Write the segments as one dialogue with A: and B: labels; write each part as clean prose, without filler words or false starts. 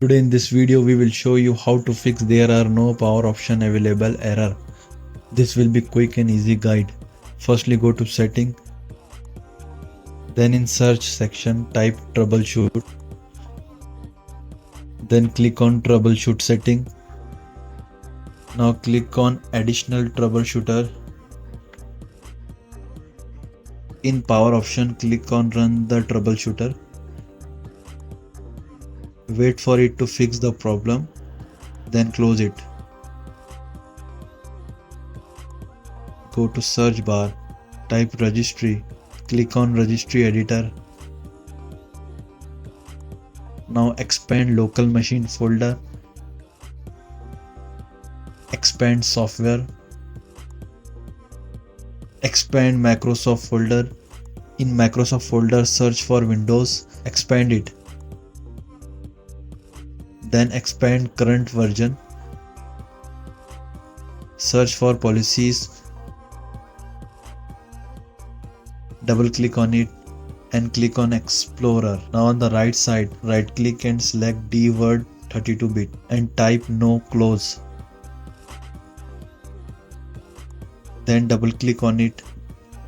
A: Today in this video we will show you how to fix there are no power option available error. This will be quick and easy guide. Firstly go to setting, then in search section type troubleshoot, then click on troubleshoot setting. Now click on additional troubleshooter. In power option click on run the troubleshooter. Wait for it to fix the problem, then close it. Go to search bar, type registry, click on registry editor. Now expand local machine folder, expand software, expand Microsoft folder. In Microsoft folder search for Windows, expand it. Then expand current version, search for policies, double click on it and click on Explorer. Now on the right side, right click and select D word 32-bit and type no close. Then double click on it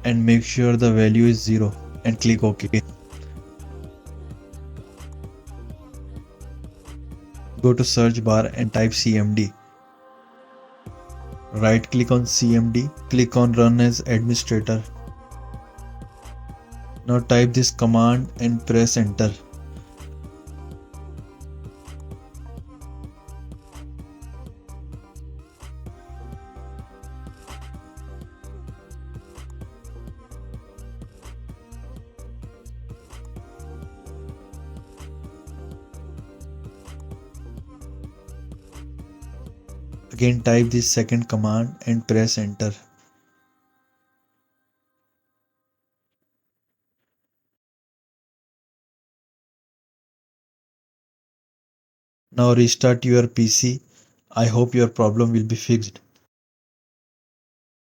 A: and make sure the value is 0 and click OK. Go to search bar and type CMD. Right click on CMD, click on run as administrator. Now type this command and press enter. Again type this second command and press enter. Now restart your PC. I hope your problem will be fixed.